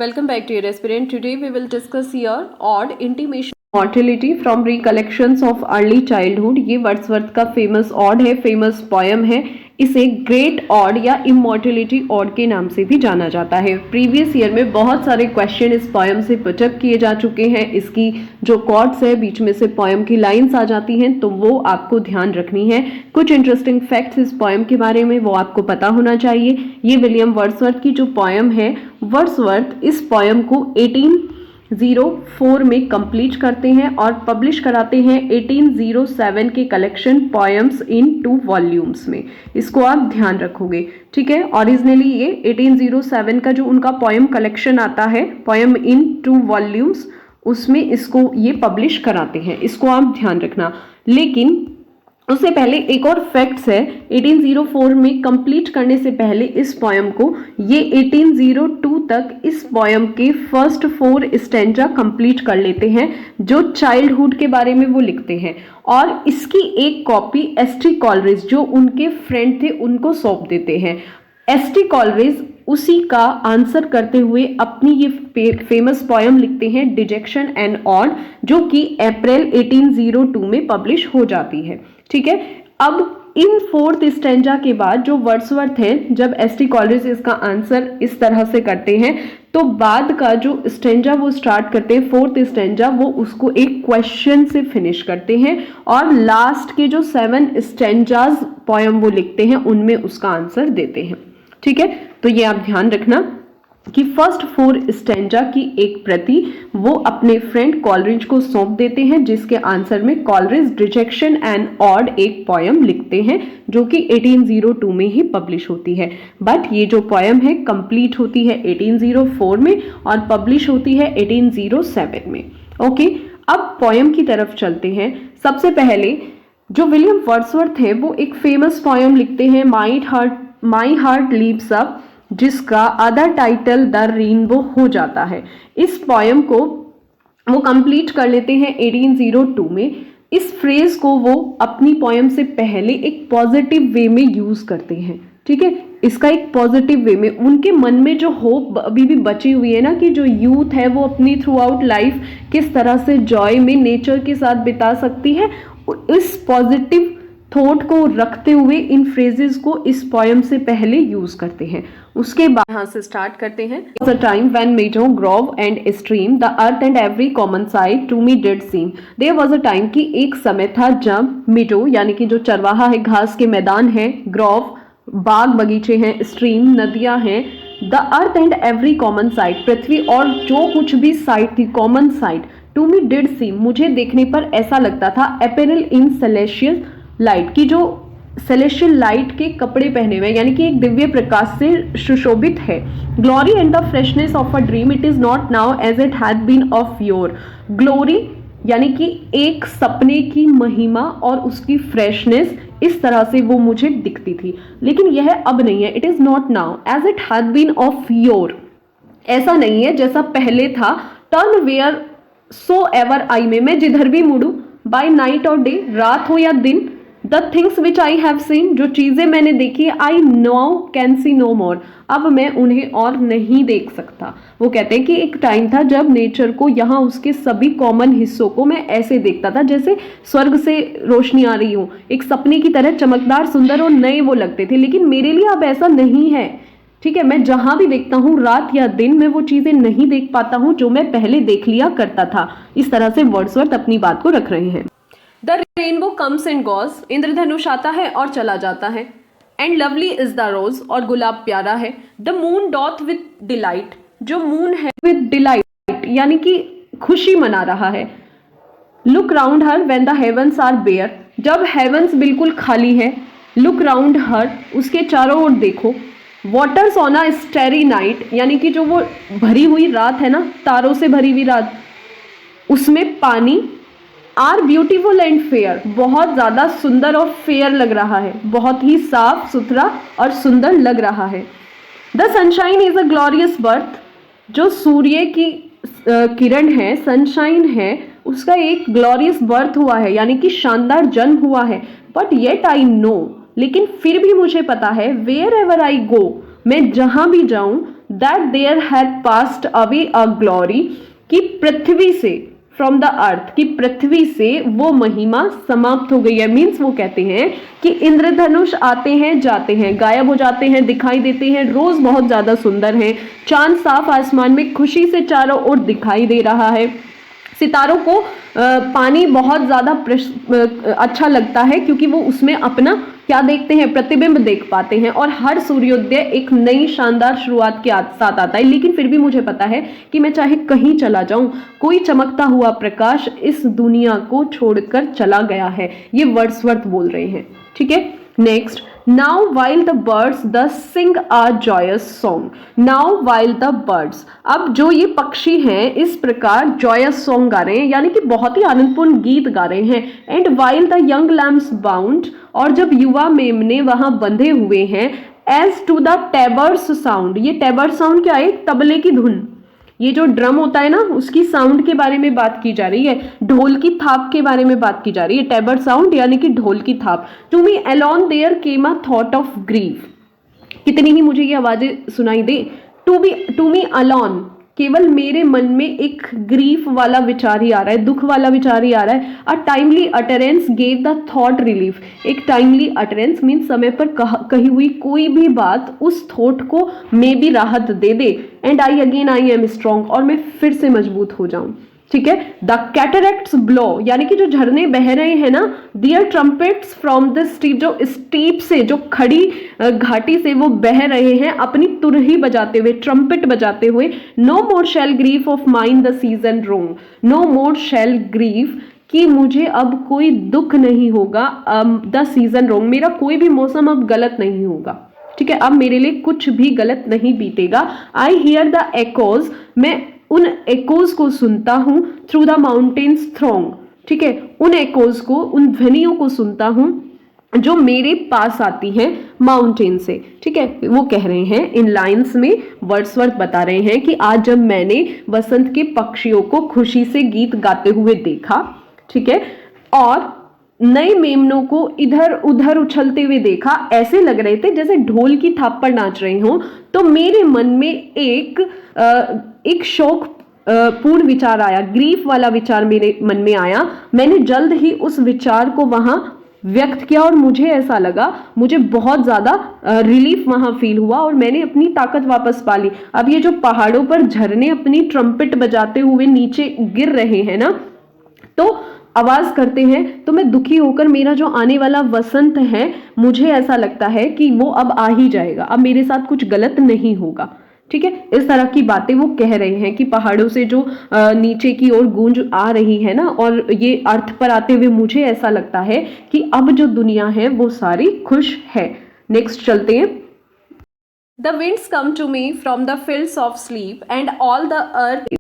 Welcome back to your aspirant. Today we will discuss here odd intimation mortality from recollections of early childhood. ये Wordsworth का famous odd है, famous poem है. इसे great odd या immortality odd के नाम से भी जाना जाता है. प्रीवियस ईयर में बहुत सारे क्वेश्चन इस पोयम से पुटअप किए जा चुके हैं. इसकी जो कॉर्ड्स है बीच में से पोयम की लाइंस आ जाती हैं, तो वो आपको ध्यान रखनी है. कुछ इंटरेस्टिंग फैक्ट्स इस पोयम के बारे में वो आपको पता होना चाहिए. ये विलियम वर्ड्सवर्थ की जो पोयम है, वर्ड्सवर्थ इस पोयम को 1804 में कंप्लीट करते हैं और पब्लिश कराते हैं 1807 के कलेक्शन पोएम्स इन 2 वॉल्यूम्स में. इसको आप ध्यान रखोगे, ठीक है. ओरिजिनली ये 1807 का जो उनका पोएम कलेक्शन आता है, पोएम इन 2 वॉल्यूम्स, उसमें इसको ये पब्लिश कराते हैं. इसको आप ध्यान रखना. लेकिन उससे पहले एक और फैक्ट्स है. 1804 में कंप्लीट करने से पहले इस पोयम को ये 1802 तक इस पोयम के फर्स्ट 4 स्टैंजा कंप्लीट कर लेते हैं, जो चाइल्डहुड के बारे में वो लिखते हैं. और इसकी एक कॉपी एस.टी. कॉलरिज, जो उनके फ्रेंड थे, उनको सौंप देते हैं. एस.टी. कॉलरिज उसी का आंसर करते हुए अपनी ये फेमस पोयम लिखते हैं, डिजेक्शन एंड ऑड, जो कि अप्रैल 1802 में पब्लिश हो जाती है, ठीक है. अब इन 4th स्टैंजा के बाद जो वर्ड्सवर्थ है, जब एस.टी. कॉलरिज इसका आंसर इस तरह से करते हैं, तो बाद का जो स्टैंजा वो स्टार्ट करते हैं, 4th स्टैंजा, वो उसको एक क्वेश्चन से फिनिश करते हैं और लास्ट के जो 7 स्टैंजाज पोयम वो लिखते हैं, उनमें उसका आंसर देते हैं, ठीक है. तो ये आप ध्यान रखना कि फर्स्ट 4 स्टैंजा की एक प्रति वो अपने फ्रेंड कॉलरिज को सौंप देते हैं, जिसके आंसर में कॉलरिज डिजेक्शन एंड ऑड एक पोयम लिखते हैं, जो कि 1802 में ही पब्लिश होती है. बट ये जो पोयम है कंप्लीट होती है 1804 में और पब्लिश होती है 1807 में. ओके, अब पोयम की तरफ चलते हैं. सबसे पहले जो विलियम वर्ड्सवर्थ है, वो एक फेमस पोयम लिखते हैं, माई हार्ट लीव्स अप, जिसका अदर टाइटल द रेनबो हो जाता है. इस पोयम को वो कंप्लीट कर लेते हैं 1802 में. इस फ्रेज को वो अपनी पोयम से पहले एक पॉजिटिव वे में यूज करते हैं, ठीक है. इसका एक पॉजिटिव वे में उनके मन में जो होप अभी भी बची हुई है ना, कि जो यूथ है वो अपनी थ्रू आउट लाइफ किस तरह से जॉय में नेचर के साथ बिता सकती है, इस पॉजिटिव थॉट को रखते हुए इन फ्रेजेस को इस पोयम से पहले यूज करते हैं. उसके बाद यहाँ से स्टार्ट करते हैं. There was a time when meadow, grove and stream, the earth and every common sight to me did seem. There was a time कि एक समय था जब meadow यानी कि जो चरवाहा है, घास के मैदान है, grove बाग बगीचे हैं, stream नदियां हैं, the earth and every common sight पृथ्वी और जो कुछ भी साइट थी, common sight, to me did seem मुझे देखने पर ऐसा लगता था, apparel in celestial लाइट की जो सेलेशियल लाइट के कपड़े पहने हुए, यानी कि एक दिव्य प्रकाश से सुशोभित है. Glory and the freshness of a dream, it is not now as it had been of yore. Glory यानी कि एक सपने की महिमा और उसकी फ्रेशनेस, इस तरह से वो मुझे दिखती थी, लेकिन यह अब नहीं है. It is not now as it had been of yore, ऐसा नहीं है जैसा पहले था. Turn wheresoever I may, मैं जिधर भी मुड़ू, बाय नाइट और डे, रात हो या दिन, the things which I have seen, जो चीज़ें मैंने देखी, I now can see no more, अब मैं उन्हें और नहीं देख सकता. वो कहते हैं कि एक टाइम था जब नेचर को, यहाँ उसके सभी कॉमन हिस्सों को मैं ऐसे देखता था जैसे स्वर्ग से रोशनी आ रही हो, एक सपने की तरह चमकदार, सुंदर और नए वो लगते थे. लेकिन मेरे लिए अब ऐसा नहीं है, ठीक है. मैं जहां भी देखता हूँ, रात या दिन, मैं वो चीजें नहीं देख पाता हूँ जो मैं पहले देख लिया करता था. इस तरह से वर्ड्सवर्थ अपनी बात को रख रहे हैं. The rainbow comes and goes, इंद्रधनुष आता है और चला जाता है. And lovely is the rose, और गुलाब प्यारा है. The moon doth with delight, जो मून है विद डिलाइट यानी कि खुशी मना रहा है. Look round her when the heavens are bare, जब हेवंस बिल्कुल खाली है. लुक राउंड हर, उसके चारों ओर देखो. वाटर्स ऑन अ स्टेरी नाइट, यानी कि जो वो भरी हुई रात है ना, तारों से भरी हुई रात, उसमें पानी. आर ब्यूटीफुल एंड फेयर, बहुत ज़्यादा सुंदर और फेयर लग रहा है, बहुत ही साफ सुथरा और सुंदर लग रहा है. The sunshine is a glorious birth, जो सूर्य की किरण है, सनशाइन है, उसका एक ग्लोरियस बर्थ हुआ है, यानी कि शानदार जन्म हुआ है. बट येट आई नो, लेकिन फिर भी मुझे पता है, वेयर एवर आई गो, मैं जहां भी जाऊं, that there had passed away a glory, कि पृथ्वी से, फ्रॉम द अर्थ, कि पृथ्वी से वो महिमा समाप्त हो गई है। मीन्स वो कहते हैं कि इंद्रधनुष आते हैं जाते हैं, गायब हो जाते हैं, दिखाई देते हैं, रोज बहुत ज्यादा सुंदर हैं, चांद साफ आसमान में खुशी से चारों ओर दिखाई दे रहा है, सितारों को पानी बहुत ज्यादा अच्छा लगता है क्योंकि वो उसमें अपना क्या देखते हैं, प्रतिबिंब देख पाते हैं, और हर सूर्योदय एक नई शानदार शुरुआत के साथ आता है। लेकिन फिर भी मुझे पता है कि मैं चाहे कहीं चला जाऊं, कोई चमकता हुआ प्रकाश इस दुनिया को छोड़कर चला गया है। ये वर्ड्सवर्थ बोल रहे हैं, ठीक है। Next, now while the birds the sing a joyous song. Now while the birds, अब जो ये पक्षी हैं इस प्रकार जॉयस सॉन्ग गा रहे हैं, यानी कि बहुत ही आनंदपूर्ण गीत गा रहे हैं। And while the young lambs bound, और जब युवा मेमने वहां बंधे हुए हैं, as to the tabor's sound, ये टेबर साउंड क्या है, तबले की धुन, ये जो ड्रम होता है ना उसकी साउंड के बारे में बात की जा रही है, ढोल की थाप के बारे में बात की जा रही है, टेबर साउंड यानी कि ढोल की थाप। To me alone there came a thought of grief, कितनी ही मुझे ये आवाजें सुनाई दे, टू मी अलोन, केवल मेरे मन में एक ग्रीफ वाला विचार ही आ रहा है, दुख वाला विचार ही आ रहा है। A timely utterance gave the thought relief, एक टाइमली अटरेंस मीन समय पर कही हुई कोई भी बात उस थॉट को मे भी राहत दे दे। एंड आई एम स्ट्रॉन्ग, और मैं फिर से मजबूत हो जाऊं, ठीक है। द कैटरेक्ट्स ब्लो, यानी कि जो झरने बह रहे हैं ना, दियर ट्रम्पेट्स फ्रॉम द स्टीप, जो स्टीप से, जो खड़ी घाटी से वो बह रहे हैं अपनी तुरही बजाते हुए, ट्रम्पेट बजाते हुए। No more shall grief of mine the season wrong, no more shall grief, कि मुझे अब कोई दुख नहीं होगा, द सीजन रोंग, मेरा कोई भी मौसम अब गलत नहीं होगा, ठीक है, अब मेरे लिए कुछ भी गलत नहीं बीतेगा। आई हियर द एकोज, मैं उन एकोज को सुनता हूं, थ्रू द माउंटेन्स थ्रोंग, ठीक है, उन एकोज को, उन ध्वनियों को सुनता हूं जो मेरे पास आती हैं माउंटेन से, ठीक है। वो कह रहे हैं इन लाइंस में, वर्ड्सवर्थ बता रहे हैं कि आज जब मैंने वसंत के पक्षियों को खुशी से गीत गाते हुए देखा, ठीक है, और नए मेमनों को इधर उधर उछलते हुए देखा, ऐसे लग रहे थे जैसे ढोल की थाप पर नाच रहे हों, तो मेरे मन में एक शोक पूर्ण विचार आया, ग्रीफ वाला विचार मेरे मन में आया। मैंने जल्द ही उस विचार को वहां व्यक्त किया और मुझे ऐसा लगा, मुझे बहुत ज्यादा रिलीफ वहां फील हुआ और मैंने अपनी ताकत वापस पा ली। अब ये जो पहाड़ों पर झरने अपनी ट्रम्पेट बजाते हुए नीचे गिर रहे हैं ना, तो आवाज करते हैं, तो मैं दुखी होकर, मेरा जो आने वाला वसंत है, मुझे ऐसा लगता है कि वो अब आ ही जाएगा, अब मेरे साथ कुछ गलत नहीं होगा, ठीक है। इस तरह की बातें वो कह रहे हैं कि पहाड़ों से जो नीचे की ओर गूंज आ रही है ना, और ये अर्थ पर आते हुए मुझे ऐसा लगता है कि अब जो दुनिया है वो सारी खुश है। नेक्स्ट चलते हैं। The winds come to me from the fields of sleep and all the earth,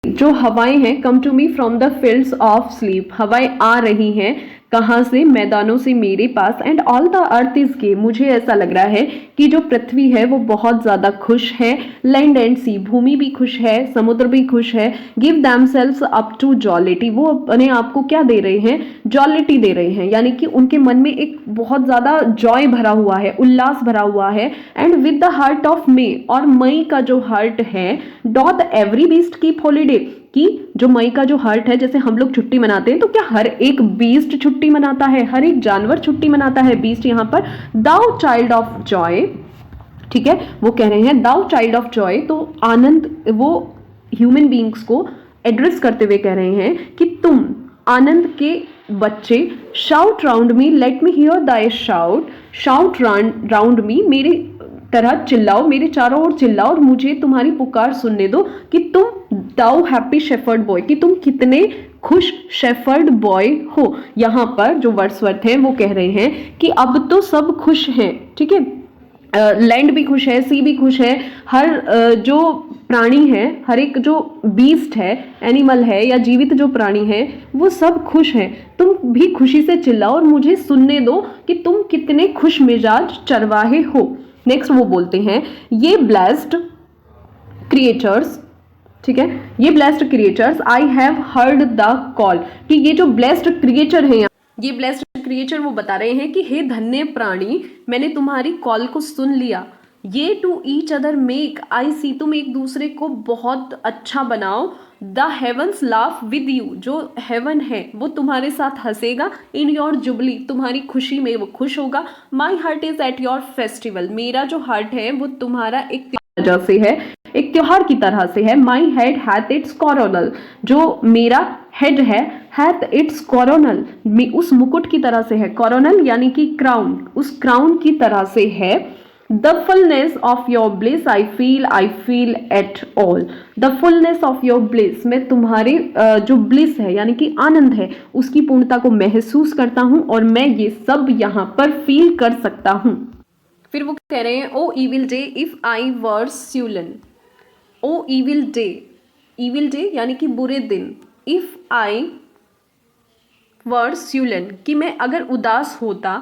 जो हवाएं हैं, come to me from the fields of sleep, हवाएं आ रही हैं कहां से, मैदानों से मेरे पास। And all the earth is gay, मुझे ऐसा लग रहा है कि जो पृथ्वी है वो बहुत ज्यादा खुश है। लैंड एंड सी, भूमि भी खुश है, समुद्र भी खुश है। गिव देमसेल्व्स अप टू जॉलिटी, वो अपने आप को क्या दे रहे हैं, जॉलिटी दे रहे हैं, यानी कि उनके मन में एक बहुत ज्यादा जॉय भरा हुआ है, उल्लास भरा हुआ है। And with the heart of May, और मई का जो हार्ट है, dot every beast keep holiday, कि जो मई का जो हार्ट है, जैसे हम लोग छुट्टी मनाते हैं, तो क्या हर एक बीस्ट छुट्टी मनाता है, हर एक जानवर छुट्टी मनाता है, बीस्ट यहाँ पर। दाउ चाइल्ड ऑफ जॉय, ठीक है, वो कह रहे हैं दाउ चाइल्ड ऑफ जॉय, तो आनंद, वो ह्यूमन बींग्स को एड्रेस करते हुए कह रहे हैं कि तुम आनंद के बच्चे, shout round me, let me hear thy shout, shout round me, मेरे तरह चिल्लाओ, मेरे चारों ओर चिल्लाओ और मुझे तुम्हारी पुकार सुनने दो कि तुम दाउ हैप्पी शेफर्ड बॉय, कि तुम कितने खुश शेफर्ड बॉय हो। यहाँ पर जो वर्ड्सवर्थ हैं वो कह रहे हैं कि अब तो सब खुश हैं, ठीक है, लैंड भी खुश है, सी भी खुश है, हर जो प्राणी है, हर एक जो बीस्ट है, एनिमल है या जीवित जो प्राणी है, वो सब खुश है। तुम भी खुशी से चिल्लाओ और मुझे सुनने दो कि तुम कितने खुश मिजाज चरवाहे हो। नेक्स्ट वो बोलते हैं, ये ब्लेस्ड क्रिएचर्स, ठीक है, ये blessed creatures, I have heard the call, कि ये जो ब्लेस्ड क्रिएचर है, ये ब्लेस्ड क्रिएचर वो बता रहे हैं कि हे धन्य प्राणी, मैंने तुम्हारी कॉल को सुन लिया, ye to each other make I see, तुम एक दूसरे को बहुत अच्छा बनाओ। The heavens laugh with you, जो हेवन है वो तुम्हारे साथ हंसेगा। इन योर जुबली, तुम्हारी खुशी में वो खुश होगा। My heart is at your festival, मेरा जो हार्ट है वो तुम्हारा एक वजह से है, एक त्योहार की तरह से है। My head hath it's coronal, जो मेरा हेड है, हैथ इट्स कोरोनल, उस मुकुट की तरह से है। कोरोनल यानी कि क्राउन, उस क्राउन की तरह से है। The fullness of your bliss I feel at all, the fullness of your bliss, मैं तुम्हारे जो ब्लिस है यानी कि आनंद है उसकी पूर्णता को महसूस करता हूं और मैं ये सब यहाँ पर फील कर सकता हूं। फिर वो कह रहे हैं oh evil day if I were sullen, oh evil day यानी कि बुरे दिन, इफ आई वर स्यूलन, कि मैं अगर उदास होता,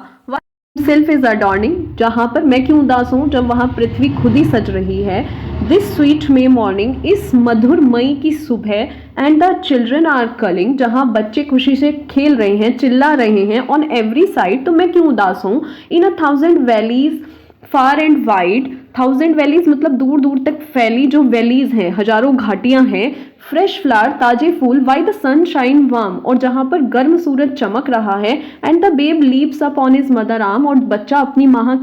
सेल्फ इज अडॉर्निंग, जहां पर मैं क्यों उदास हूं जब वहां पृथ्वी खुद ही सज रही है। दिस स्वीट मे मॉर्निंग, इस मधुर मई की सुबह। And the children are culling, जहां बच्चे खुशी से खेल रहे हैं, चिल्ला रहे हैं। ऑन एवरी साइड, तो मैं क्यों उदास हूं। In a thousand valleys far and wide, thousand valleys मतलब दूर दूर तक फैली जो वैलीज हैं, हजारों घाटियां हैं। फ्रेश फ्लावर, ताजे फूल। While the sun shine warm, और जहां पर गर्म सूरज चमक रहा है। And the babe leaps up on his mother arm, और बच्चा अपनी माँ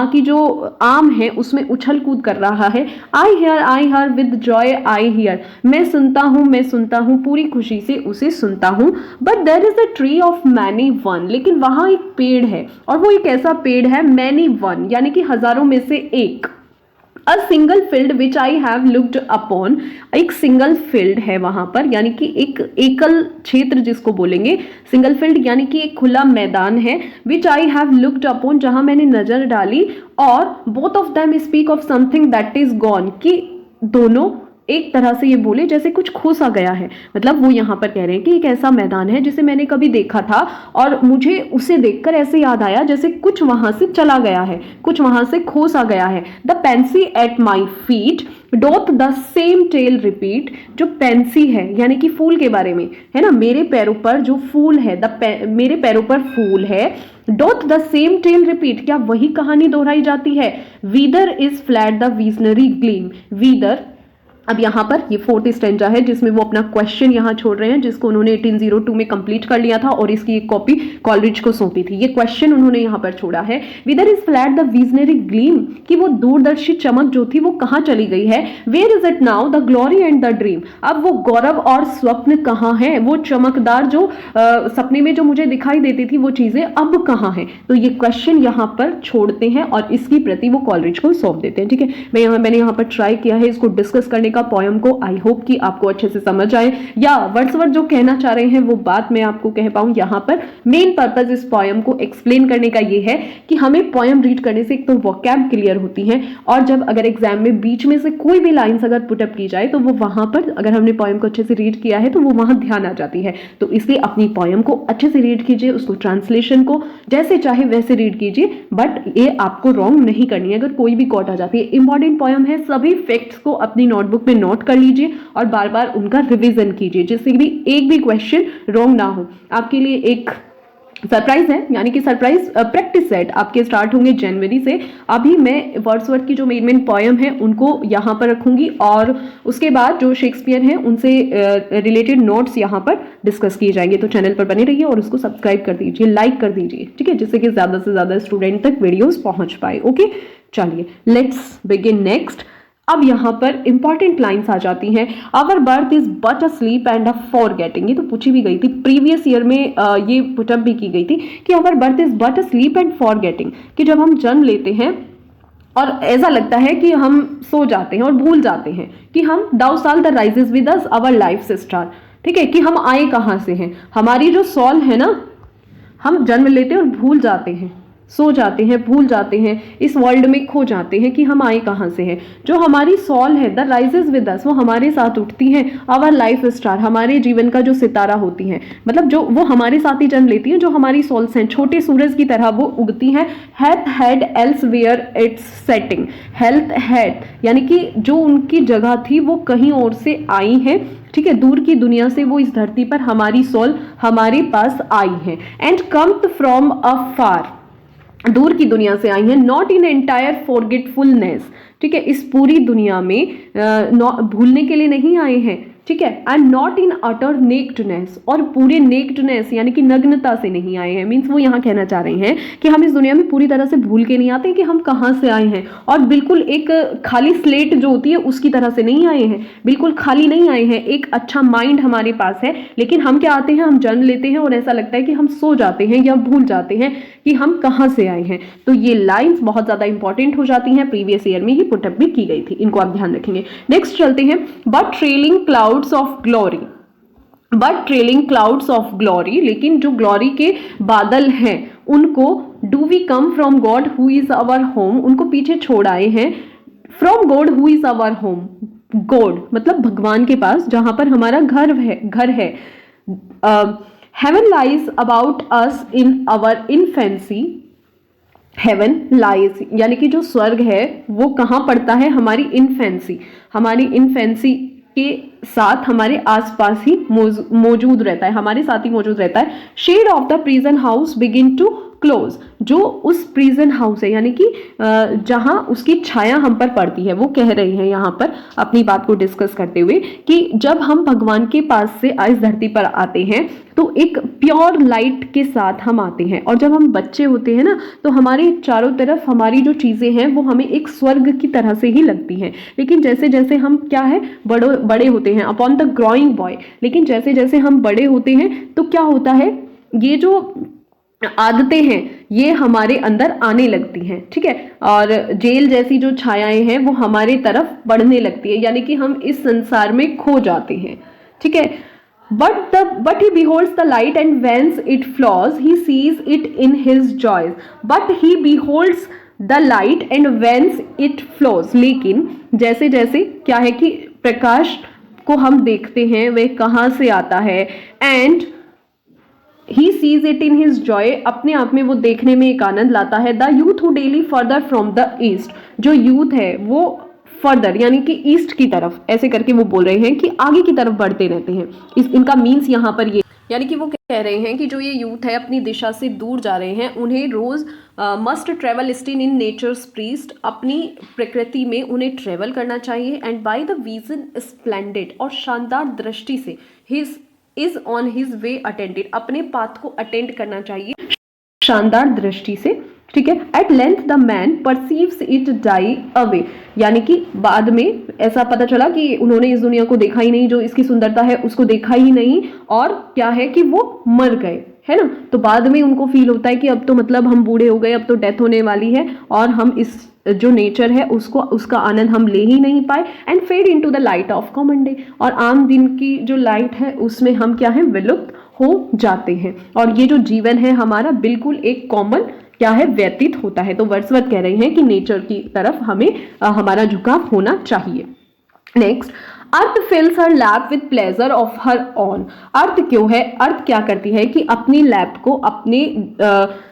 की जो आर्म है उसमें उछल कूद कर रहा है। I hear with joy I hear, मैं सुनता हूँ पूरी खुशी से उसे सुनता हूँ। But there is a tree of many one, लेकिन वहां एक पेड़ है, और वो एक ऐसा पेड़ है मैनी वन यानी कि हजारों में से एक। A single field which I have looked upon, एक सिंगल फील्ड है वहां पर यानी कि एक एकल क्षेत्र जिसको बोलेंगे। सिंगल फील्ड यानी कि एक खुला मैदान है। विच आई हैव लुक्ड अपॉन, जहां मैंने नजर डाली। और both of them speak of something that is gone, कि दोनों एक तरह से ये बोले जैसे कुछ खो सा गया है। मतलब वो यहाँ पर कह रहे हैं कि एक ऐसा मैदान है जिसे मैंने कभी देखा था और मुझे उसे देखकर ऐसे याद आया जैसे कुछ वहां से चला गया है, कुछ वहां से खो सा गया है। The pansy at my feet doth the same tale repeat, जो पेंसी है यानी कि फूल के बारे में है ना, मेरे पैरों पर जो फूल है, मेरे पैरों पर फूल है। डोथ द सेम टेल रिपीट, क्या वही कहानी दोहराई जाती है। Wither is fled the visionary gleam, wither, अब यहाँ पर ये फोर्थ स्टेंजा है जिसमें वो अपना क्वेश्चन यहाँ छोड़ रहे हैं जिसको उन्होंने 1802 में कंप्लीट कर लिया था और इसकी एक कॉपी कॉलरिज को सौंपी थी। ये क्वेश्चन उन्होंने यहाँ पर छोड़ा है। Whither is fled the visionary gleam, कि वो दूरदर्शी चमक जो थी वो कहाँ चली गई है। Where is it now the glory and the dream, अब वो गौरव और स्वप्न कहाँ है, वो चमकदार जो सपने में जो मुझे दिखाई देती थी वो चीजें अब कहाँ है। तो ये क्वेश्चन यहाँ पर छोड़ते हैं और इसकी प्रति वो कॉलरिज को सौंप देते हैं। ठीक है, मैंने यहाँ पर ट्राई किया है इसको डिस्कस करने का पोएम को। आई होप कि आपको अच्छे से समझ आए या वर्ड्सवर्थ जो कहना चाह रहे हैं वो बात मैं आपको कह पाऊं। यहाँ पर मेन पर्पस इस पोएम को एक्सप्लेन करने का ये है कि हमें पोएम रीड करने से एक तो वोकैब क्लियर होती है और जब अगर एग्जाम में बीच में से कोई भी लाइंस अगर पुटअप की जाए तो वो वहां पर अगर हमने पोएम को अच्छे से रीड किया है तो वो वहां ध्यान आ जाती है। तो इसलिए अपनी पोएम को अच्छे से रीड कीजिए, उसको ट्रांसलेशन को जैसे चाहे वैसे रीड कीजिए, बट ये आपको रॉन्ग नहीं करनी है अगर कोई भी कॉट आ जाती है। इंपॉर्टेंट पोएम है, सभी फैक्ट्स को अपनी नोटबुक में नोट कर लीजिए और बार बार उनका रिवीजन कीजिए जिससे भी एक भी क्वेश्चन रॉन्ग ना हो। आपके लिए एक सरप्राइज है, यानी कि सरप्राइज प्रैक्टिस सेट आपके स्टार्ट होंगे जनवरी से। अभी मैं वर्ड्सवर्थ की जो मेन पोएम है उनको यहाँ पर रखूंगी और उसके बाद जो शेक्सपियर हैं उनसे रिलेटेड नोट्स यहाँ पर डिस्कस किए जाएंगे। तो चैनल पर बने रहिए और उसको सब्सक्राइब कर दीजिए, लाइक कर दीजिए, ठीक है, जिससे कि ज्यादा से ज्यादा स्टूडेंट तक वीडियोस पहुंच पाए। ओके, चलिए लेट्स बिगिन नेक्स्ट। अब यहाँ पर इंपॉर्टेंट लाइंस आ जाती हैं। Our birth is but a sleep and a forgetting, ये तो पूछी भी गई थी प्रीवियस ईयर में, ये पुटअप भी की गई थी कि our birth is but a sleep and forgetting, कि जब हम जन्म लेते हैं और ऐसा लगता है कि हम सो जाते हैं और भूल जाते हैं कि हम thou soul the rises with us our life star, ठीक है, कि हम आए कहाँ से हैं। हमारी जो सॉल है ना, हम जन्म लेते हैं और भूल जाते हैं, सो जाते हैं, भूल जाते हैं, इस वर्ल्ड में खो जाते हैं कि हम आए कहाँ से हैं। जो हमारी सॉल है द राइजेस विद अस, वो हमारे साथ उठती हैं। आवर लाइफ स्टार, हमारे जीवन का जो सितारा होती हैं, मतलब जो वो हमारे साथ ही जन्म लेती हैं, जो हमारी सॉल्स हैं, छोटे सूरज की तरह वो उगती हैं। Hath had elsewhere its setting, hath had यानी कि जो उनकी जगह थी वो कहीं और से आई है, ठीक है, दूर की दुनिया से वो इस धरती पर हमारी सोल हमारे पास आई है। एंड कम्ड फ्रॉम अ फार, दूर की दुनिया से आई हैं, नॉट इन एंटायर फॉरगेटफुलनेस, ठीक है, इस पूरी दुनिया में भूलने के लिए नहीं आए हैं, ठीक है, एंड नॉट इन अटर नेक्डनेस, और पूरे नेक्डनेस यानी कि नग्नता से नहीं आए हैं। मीन्स वो यहाँ कहना चाह रहे हैं कि हम इस दुनिया में पूरी तरह से भूल के नहीं आते कि हम कहाँ से आए हैं, और बिल्कुल एक खाली स्लेट जो होती है उसकी तरह से नहीं आए हैं, बिल्कुल खाली नहीं आए हैं। एक अच्छा माइंड हमारे पास है, लेकिन हम क्या आते हैं, हम जन्म लेते हैं और ऐसा लगता है कि हम सो जाते हैं या भूल जाते हैं कि हम कहाँ से आए हैं। तो ये लाइंस बहुत ज़्यादा इंपॉर्टेंट हो जाती हैं, प्रीवियस ईयर में ही पुटअप भी की गई थी, इनको आप ध्यान रखेंगे। नेक्स्ट चलते हैं, but trailing clouds of glory, but trailing clouds of glory, लेकिन जो ग्लोरी के बादल हैं उनको, do we come from God who is our home, उनको पीछे छोड़ आए हैं, from God who is our home, God मतलब भगवान के पास जहां पर हमारा घर है। Heaven lies about us in our infancy, heaven lies यानी कि जो स्वर्ग है वो कहाँ पड़ता है, हमारी इन्फेंसी, हमारी इन्फेंसी के साथ हमारे आसपास ही मौजूद रहता है, हमारे साथ ही मौजूद रहता है। Shade of the prison house begin to close, जो उस प्रिजन हाउस है यानी कि जहां उसकी छाया हम पर पड़ती है, वो कह रहे हैं यहाँ पर अपनी बात को डिस्कस करते हुए कि जब हम भगवान के पास से इस धरती पर आते हैं तो एक प्योर लाइट के साथ हम आते हैं, और जब हम बच्चे होते हैं ना तो हमारे चारों तरफ हमारी जो चीज़ें हैं वो हमें एक स्वर्ग की तरह से ही लगती हैं। लेकिन जैसे जैसे हम क्या है बड़े होते हैं, अपॉन द ग्रोइंग बॉय, लेकिन जैसे जैसे हम बड़े होते हैं तो क्या होता है, ये जो आदतें हैं ये हमारे अंदर आने लगती हैं, ठीक है, और जेल जैसी जो छायाएं हैं वो हमारे तरफ बढ़ने लगती है, यानी कि हम इस संसार में खो जाते हैं, ठीक है। But he beholds the light, and whence it flows, he sees it in his joys. But he beholds the light, and whence it flows. लेकिन जैसे जैसे क्या है कि प्रकाश को हम देखते हैं वह कहाँ से आता है, and he sees it in his joy, अपने आप में वो देखने में एक आनंद लाता है। The youth who daily further from the east, जो यूथ है वो फर्दर यानी कि ईस्ट की तरफ, ऐसे करके वो बोल रहे हैं कि आगे की तरफ बढ़ते रहते हैं। इनका मीन्स यहाँ पर ये यानी कि वो कह रहे हैं कि जो ये यूथ है अपनी दिशा से दूर जा रहे हैं, उन्हें रोज must travel still in nature's priest, अपनी प्रकृति में उन्हें ट्रेवल करना चाहिए। And by the vision splendid, और शानदार दृष्टि से his is on his way attended, अपने पाथ को अटेंड करना चाहिए शानदार दृष्टि से, ठीक है। At length the man perceives it die away, यानी कि बाद में ऐसा पता चला कि उन्होंने इस दुनिया को देखा ही नहीं, जो इसकी सुंदरता है उसको देखा ही नहीं, और क्या है कि वो मर गए, है ना। तो बाद में उनको फील होता है कि अब तो मतलब हम बूढ़े हो गए, अब तो डेथ होने वाली है, और हम इस जो नेचर है उसका आनंद हम ले ही नहीं पाए। And fade into the light of common day, और आम दिन की जो लाइट है उसमें हम क्या है, विलुप्त हो जाते हैं, और ये जो जीवन है हमारा बिल्कुल एक कॉमन क्या है, व्यतीत होता है। तो वर्ड्सवर्थ कह रहे हैं कि नेचर की तरफ हमें हमारा झुकाव होना चाहिए। Next, earth fills her lap with pleasure of her own, earth क्यों है, अर्थ क्या करती है कि अपनी लैप को अपने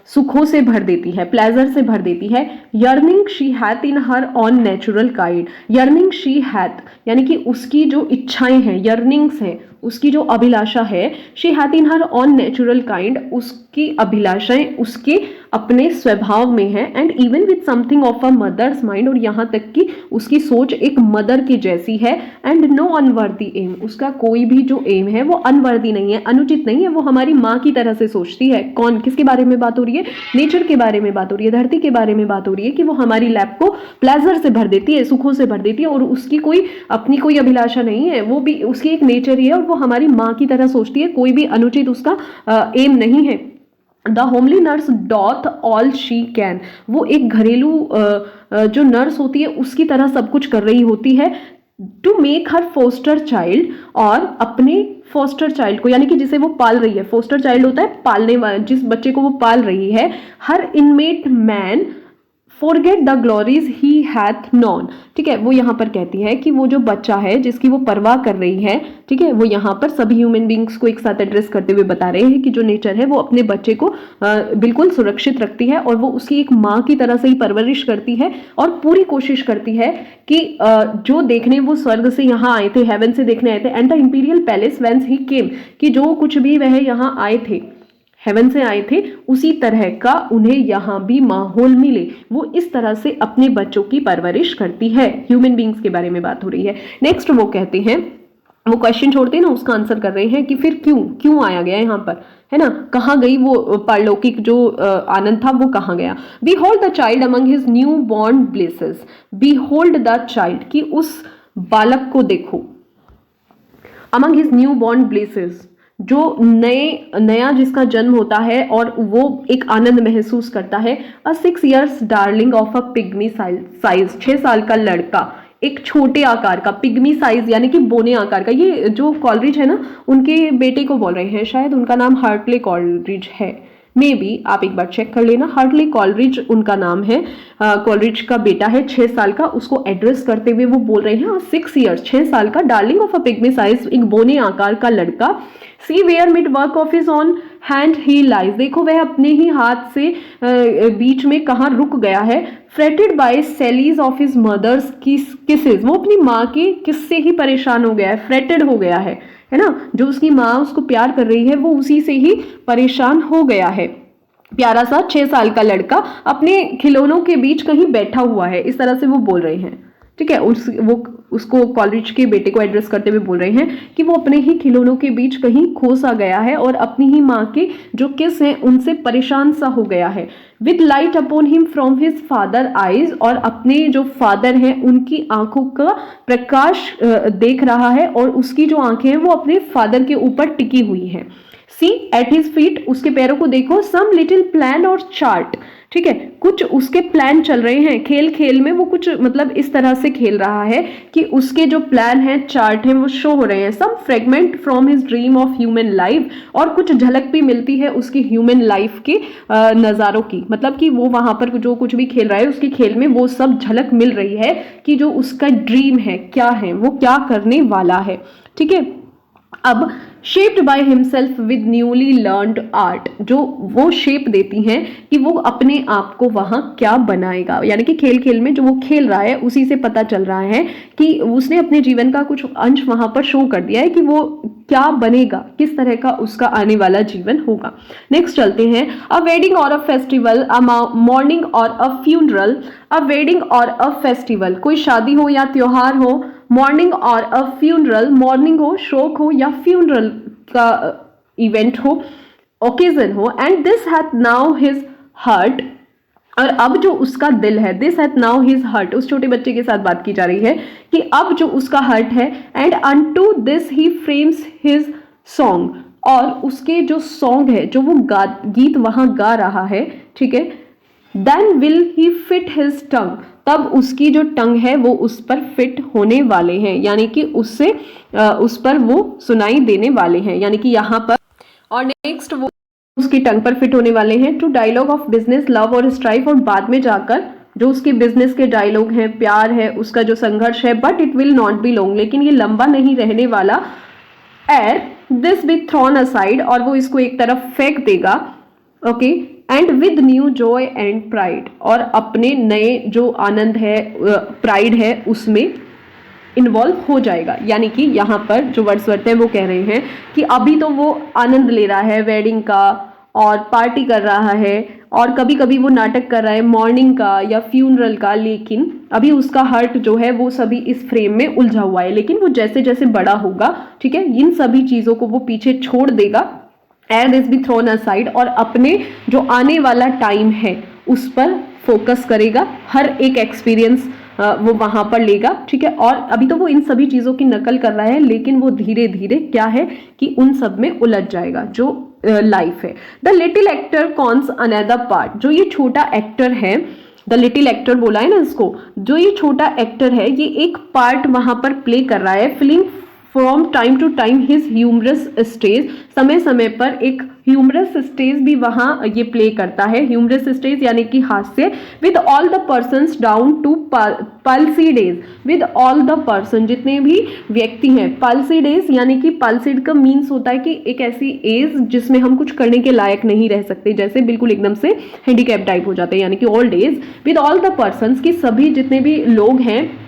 सुखों से भर देती है, प्लेजर से भर देती है। Yearning she hath in her own natural kind, yearning she hath यानी कि उसकी जो इच्छाएं हैं, यर्निंग्स है उसकी जो अभिलाषा है, she hath in her own natural kind, उसकी अभिलाषाएं उसके अपने स्वभाव में है। And even with something of a mother's mind, और यहाँ तक कि उसकी सोच एक मदर की जैसी है। एंड नो अनवर्दी एम, उसका कोई भी जो एम है वो अनवर्दी नहीं है, अनुचित नहीं है, वो हमारी माँ की तरह से सोचती है। कौन, किसके बारे में बात हो रही है, नेचर के बारे में बात हो रही है, धरती के बारे में बात हो रही है कि वो हमारी लैप को प्लेजर से भर देती है, सुखों से भर देती है, और उसकी कोई अपनी कोई अभिलाषा नहीं है, वो भी उसकी एक नेचर ही है, और वो हमारी माँ की तरह सोचती है, कोई भी अनुचित उसका एम नहीं है। The homely nurse doth all she can, वो एक घरेलू जो नर्स होती है उसकी तरह सब कुछ कर रही होती है। To make her foster child, और अपने फोस्टर चाइल्ड को यानी कि जिसे वो पाल रही है, फोस्टर चाइल्ड होता है पालने वाला, जिस बच्चे को वो पाल रही है। Her inmate man forget the glories he hath known, ठीक है, वो यहाँ पर कहती है कि वो जो बच्चा है जिसकी वो परवाह कर रही है, ठीक है, वो यहाँ पर सभी ह्यूमन बींग्स को एक साथ एड्रेस करते हुए बता रहे हैं कि जो नेचर है वो अपने बच्चे को बिल्कुल सुरक्षित रखती है, और वो उसकी एक माँ की तरह से ही परवरिश करती है, और पूरी कोशिश करती है कि जो देखने वो स्वर्ग से यहाँ आए थे, हेवन से देखने आए थे, एंड द इंपीरियल पैलेस व्हेंस ही केम, कि जो कुछ भी वह यहाँ आए थे हेवन से आए थे, उसी तरह का उन्हें यहाँ भी माहौल मिले, वो इस तरह से अपने बच्चों की परवरिश करती है। ह्यूमन बींग्स के बारे में बात हो रही है। नेक्स्ट वो कहते हैं, वो क्वेश्चन छोड़ते हैं ना, उसका आंसर कर रहे हैं कि फिर क्यों आया गया यहाँ पर, है ना, कहाँ गई वो पारलौकिक जो आनंद था वो कहाँ गया। Behold the child among his new born blisses, behold the child, कि उस बालक को देखो, among his new born blisses, जो नया जिसका जन्म होता है और वो एक आनंद महसूस करता है। A 6 years darling of a pygmy size, 6 साल का लड़का, एक छोटे आकार का, पिग्मी साइज यानी कि बोने आकार का। ये जो कॉलरिज है ना, उनके बेटे को बोल रहे हैं, शायद उनका नाम हार्टले कॉलरिज है, मे बी आप एक बार चेक कर लेना। हार्टले कॉलरिज उनका नाम है, कॉलरिज का बेटा है 6 साल का, उसको एड्रेस करते हुए वो बोल रहे हैं 6 ईयर्स, 6 साल का, darling of a pygmy size, एक बोने आकार का लड़का। See where mid work of his own hand he lies, देखो वह अपने ही हाथ से बीच में कहाँ रुक गया है। Fretted by sallies of his mother's kisses, वो अपनी माँ के किस से ही परेशान हो गया है, फ्रेटेड हो गया है ना, जो उसकी माँ उसको प्यार कर रही है वो उसी से ही परेशान हो गया है। प्यारा सा 6 साल का लड़का अपने खिलौनों के बीच कहीं बैठा हुआ है, इस तरह से वो बोल रहे हैं, ठीक है। वो उसको कॉलरिज के बेटे को एड्रेस करते हुए बोल रहे हैं कि वो अपने ही खिलौनों के बीच कहीं खो सा गया है और अपनी ही माँ के जो किस हैं उनसे परेशान सा हो गया है। With light upon him from his father eyes, और अपने जो फादर हैं उनकी आंखों का प्रकाश देख रहा है और उसकी जो आंखें हैं वो अपने फादर के ऊपर टिकी हुई हैं। सी एट हिज फीट, उसके पैरों को देखो, सम लिटिल प्लान और चार्ट, ठीक है, कुछ उसके प्लान चल रहे हैं, खेल खेल में वो कुछ मतलब इस तरह से खेल रहा है कि उसके जो प्लान है, चार्ट है, वो शो हो रहे हैं। Some fragment from his dream of human life, और कुछ झलक भी मिलती है उसकी ह्यूमन लाइफ के नज़ारों की, मतलब कि वो वहां पर जो कुछ भी खेल रहा है उसके खेल में वो सब झलक मिल रही है कि जो उसका ड्रीम है क्या है, वो क्या करने वाला है, ठीक है। अब shaped by himself with newly learned art, जो वो शेप देती हैं कि वो अपने आप को वहां क्या बनाएगा, यानी कि खेल खेल में जो वो खेल रहा है उसी से पता चल रहा है कि उसने अपने जीवन का कुछ अंश वहां पर शो कर दिया है कि वो क्या बनेगा, किस तरह का उसका आने वाला जीवन होगा। नेक्स्ट चलते हैं, अ वेडिंग और अ फेस्टिवल, अ मॉर्निंग और अ फ्यूनरल। अ वेडिंग और अ फेस्टिवल, कोई शादी हो या त्योहार हो, मॉर्निंग और अ फ्यूनरल, मॉर्निंग हो शोक हो या फ्यूनरल का इवेंट हो, ओकेजन हो। And this hath now his heart, और अब जो उसका दिल है, this hath now his heart, उस छोटे बच्चे के साथ बात की जा रही है कि अब जो उसका हर्ट है। And unto this he frames his song, और उसके जो सॉन्ग है, जो वो गीत वहां गा रहा है, ठीक है। Then will he fit his tongue, तब उसकी जो टंग है वो उस पर फिट होने वाले हैं, यानी कि उससे उस पर वो सुनाई देने वाले हैं, यानी कि यहाँ पर। और नेक्स्ट वो उसकी टंग पर फिट होने वाले हैं। To dialogue of business, love और स्ट्राइफ, और बाद में जाकर जो उसके बिजनेस के डायलॉग हैं, प्यार है, उसका जो संघर्ष है, but it will not be long, लेकिन ये लंबा नहीं रहने वाला। एर दिस बी थ्रोन असाइड, और वो इसको एक तरफ फेंक देगा, okay. And with new Joy and pride, और अपने नए जो आनंद है, प्राइड है, उसमें इन्वॉल्व हो जाएगा। यानी कि यहाँ पर जो वर्ड्सवर्थ है वो कह रहे हैं कि अभी तो वो आनंद ले रहा है वेडिंग का और पार्टी कर रहा है, और कभी कभी वो नाटक कर रहा है मॉर्निंग का या फ्यूनरल का, लेकिन अभी उसका हर्ट जो है वो सभी इस फ्रेम में उलझा हुआ है। लेकिन वो जैसे जैसे बड़ा होगा, ठीक है, इन सभी चीज़ों को वो पीछे छोड़ देगा, and this be thrown aside, और अपने जो आने वाला टाइम है उस पर फोकस करेगा, हर एक एक्सपीरियंस वो वहां पर लेगा, ठीक है। और अभी तो वो इन सभी चीज़ों की नकल कर रहा है, लेकिन वो धीरे धीरे क्या है कि उन सब में उलझ जाएगा जो लाइफ है। The little actor cons another part, जो ये छोटा एक्टर है, द लिटिल एक्टर बोला है ना इसको, जो ये छोटा एक्टर है ये एक पार्ट वहां पर प्ले कर रहा है। Filling from time to time his humorous stage, समय समय पर एक ह्यूमरस स्टेज भी वहाँ ये प्ले करता है। ह्यूमरस स्टेज यानी कि हास्य। With all the persons down to palsy days, with all the person, जितने भी व्यक्ति हैं। पल्सी डेज यानी कि पल्सिड का मीन्स होता है कि एक ऐसी एज जिसमें हम कुछ करने के लायक नहीं रह सकते, जैसे बिल्कुल एकदम से हैंडीकैप टाइप हो जाते हैं, यानी कि old age. With all the persons, की सभी जितने भी लोग हैं।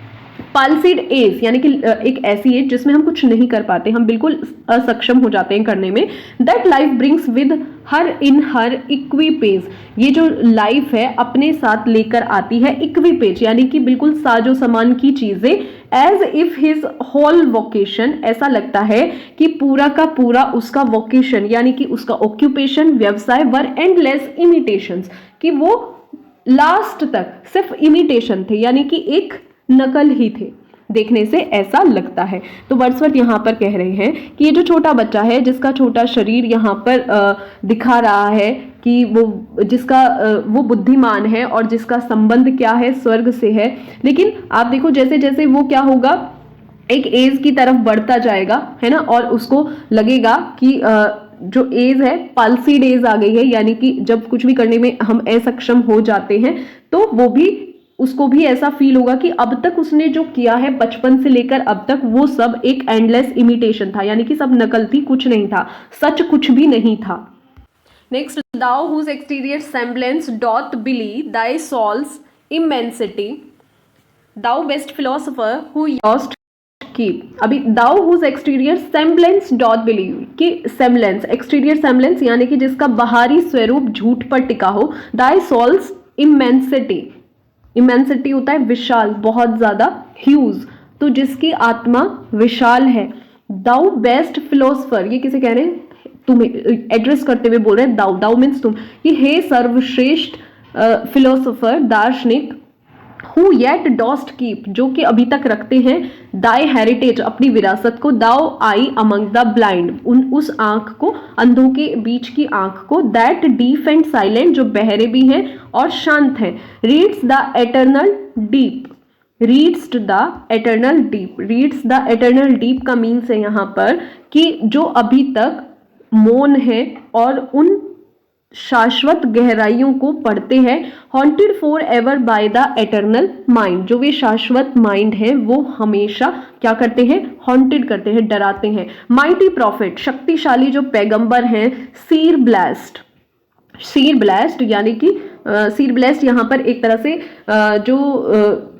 पालसीड एज यानी कि एक ऐसी एज जिसमें हम कुछ नहीं कर पाते, हम बिल्कुल असक्षम हो जाते हैं करने में। That life brings with her equipage, ये जो लाइफ है अपने साथ लेकर आती है इक्विपेज यानी कि बिल्कुल साजो सामान की चीजें। As if his whole vocation, ऐसा लगता है कि पूरा का पूरा उसका वोकेशन यानी कि उसका ऑक्यूपेशन, व्यवसाय वर एंडलेस इमिटेशंस, कि वो लास्ट तक सिर्फ इमिटेशन थे यानी कि एक नकल ही थे, देखने से ऐसा लगता है। तो वर्ड्सवर्थ यहाँ पर कह रहे हैं कि ये जो छोटा बच्चा है जिसका छोटा शरीर यहाँ पर दिखा रहा है कि वो जिसका वो बुद्धिमान है और जिसका संबंध क्या है, स्वर्ग से है, लेकिन आप देखो जैसे जैसे वो क्या होगा, एक एज की तरफ बढ़ता जाएगा, है ना, और उसको लगेगा कि जो एज है पाल्सीड एज आ गई है, यानी कि जब कुछ भी करने में हम असक्षम हो जाते हैं तो वो भी, उसको भी ऐसा फील होगा कि अब तक उसने जो किया है बचपन से लेकर अब तक वो सब एक एंडलेस इमिटेशन था, यानी कि सब नकल थी, कुछ नहीं था, सच कुछ भी नहीं था। Next, thou whose exterior semblance doth believe thy soul's immensity, thou best philosopher who yost keep। अभी thou whose exterior semblance doth believe, कि semblance, exterior semblance यानी कि जिसका बाहरी स्वरूप झूठ पर टिका हो, thy soul's immensity, इमेंसिटी होता है विशाल, बहुत ज्यादा, ह्यूज, तो जिसकी आत्मा विशाल है। दाउ बेस्ट फिलोसफर, ये किसे कह रहे हैं, तुम्हें एड्रेस करते हुए बोल रहे हैं, दाउ, दाउ मीन्स तुम, कि हे सर्वश्रेष्ठ फिलोसोफर, दार्शनिक, हु येट डोस्ट कीप, जो कि अभी तक रखते हैं, दाई हेरिटेज, अपनी विरासत को, दाउ आई अमंग द ब्लाइंड, उस आंख को, अंधों के बीच की आंख को, दैट डीफ एंड साइलेंट, जो बहरे भी हैं और शांत हैं, reads the eternal deep, reads the eternal deep, reads the eternal deep का मीन्स है यहाँ पर कि जो अभी तक मौन है और उन शाश्वत गहराइयों को पढ़ते हैं, haunted for ever by the eternal mind, जो वे शाश्वत माइंड है वो हमेशा क्या करते हैं, हॉन्टेड करते हैं, डराते हैं। माइटी प्रॉफिट, शक्तिशाली जो पैगंबर हैं, सीर ब्लेस्ड, सीर ब्लेस्ड यानी कि सीर ब्लेस्ड यहाँ पर एक तरह से जो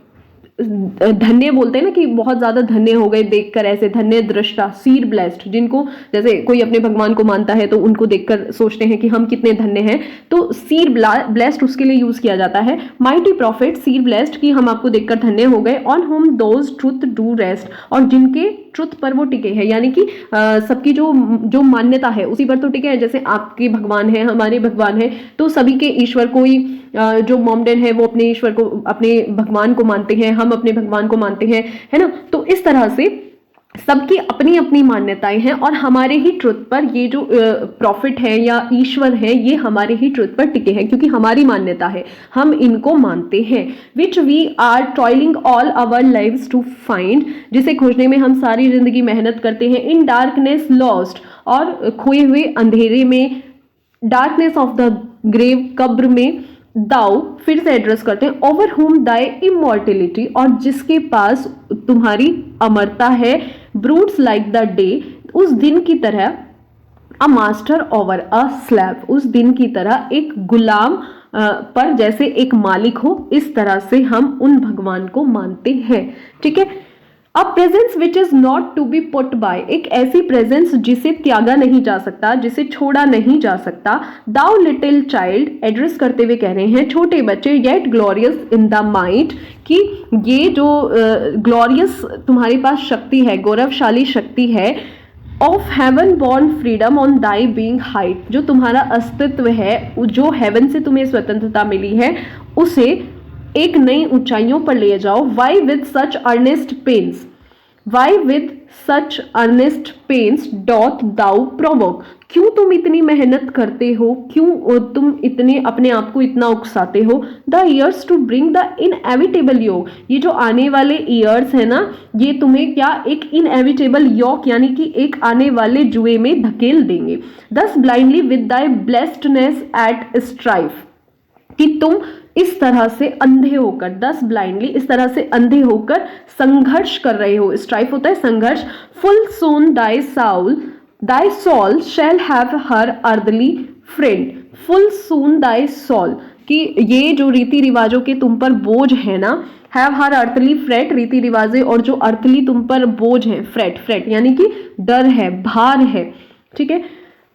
धन्य बोलते हैं ना, कि बहुत ज्यादा धन्य हो गए देखकर, ऐसे धन्य दृष्टा, सीर ब्लेस्ड, जिनको जैसे कोई अपने भगवान को मानता है तो उनको देखकर सोचते हैं कि हम कितने धन्य हैं, तो सीर ब्लेस्ड उसके लिए यूज किया जाता है। माइटी प्रॉफिट, सीर ब्लेस्ड, कि हम आपको देखकर धन्य हो गए, on home those truth do rest, और जिनके ट्रुथ पर वो टिके हैं, यानी कि सबकी जो मान्यता है उसी पर तो टिके हैं, जैसे आपके भगवान है, हमारे भगवान है, तो सभी के ईश्वर, कोई जो मोमडन है वो अपने ईश्वर को, अपने भगवान को मानते हैं, हम अपने भगवान को मानते हैं, है ना, तो इस तरह से सबकी अपनी अपनी मान्यताएं हैं, और हमारे ही ट्रुथ पर ये जो प्रॉफिट है या ईश्वर है, ये हमारे ही ट्रुथ पर टिके हैं, क्योंकि हमारी मान्यता है, हम इनको मानते हैं। Which we are toiling all our lives to find, जिसे खोजने में हम सारी जिंदगी मेहनत करते हैं। इन डार्कनेस लॉस्ट, और खोए हुए अंधेरे में, डार्कनेस ऑफ द ग्रेव, कब्र में, दाउ फिर से एड्रेस करते हैं, ओवर हुम दाई इमॉर्टिलिटी, और जिसके पास तुम्हारी अमरता है, ब्रूड्स लाइक द डे, उस दिन की तरह, a master over a slave, उस दिन की तरह एक गुलाम पर जैसे एक मालिक हो, इस तरह से हम उन भगवान को मानते हैं। ठीक है, a presence which is not to be put by, एक ऐसी प्रेजेंस जिसे त्यागा नहीं जा सकता, जिसे छोड़ा नहीं जा सकता। दाउ लिटिल चाइल्ड, एड्रेस करते हुए कह रहे हैं छोटे बच्चे, yet glorious in the might, कि ये जो ग्लोरियस तुम्हारे पास शक्ति है, गौरवशाली शक्ति है, of heaven born freedom on Dai being height, जो तुम्हारा अस्तित्व है, जो हेवन से तुम्हें स्वतंत्रता मिली है, उसे एक नई ऊंचाइयों पर ले जाओ। Why with such earnest pains, why with such earnest pains doth thou provoke, क्यों तुम इतनी मेहनत करते हो, क्यों तुम इतने अपने आप को इतना उकसाते हो। The years to bring the inevitable yoke, ये जो आने वाले ईयर्स है ना, ये तुम्हें क्या एक इनएविटेबल योग यानी कि एक आने वाले जुए में धकेल देंगे। Thus blindly with thy blessedness at strife, कि तुम इस तरह से अंधे होकर, दस ब्लाइंडली, इस तरह से अंधे होकर संघर्ष कर रहे हो, स्ट्राइफ होता है संघर्ष। Full soon thy soul shall have her earthly freight, full soon thy soul, कि ये जो रीति रिवाजों के तुम पर बोझ है ना, हैव हर अर्थली फ्रेट, रीति रिवाजें और जो अर्थली तुम पर बोझ है, फ्रेट, फ्रेट यानी कि डर है, भार है, ठीक है।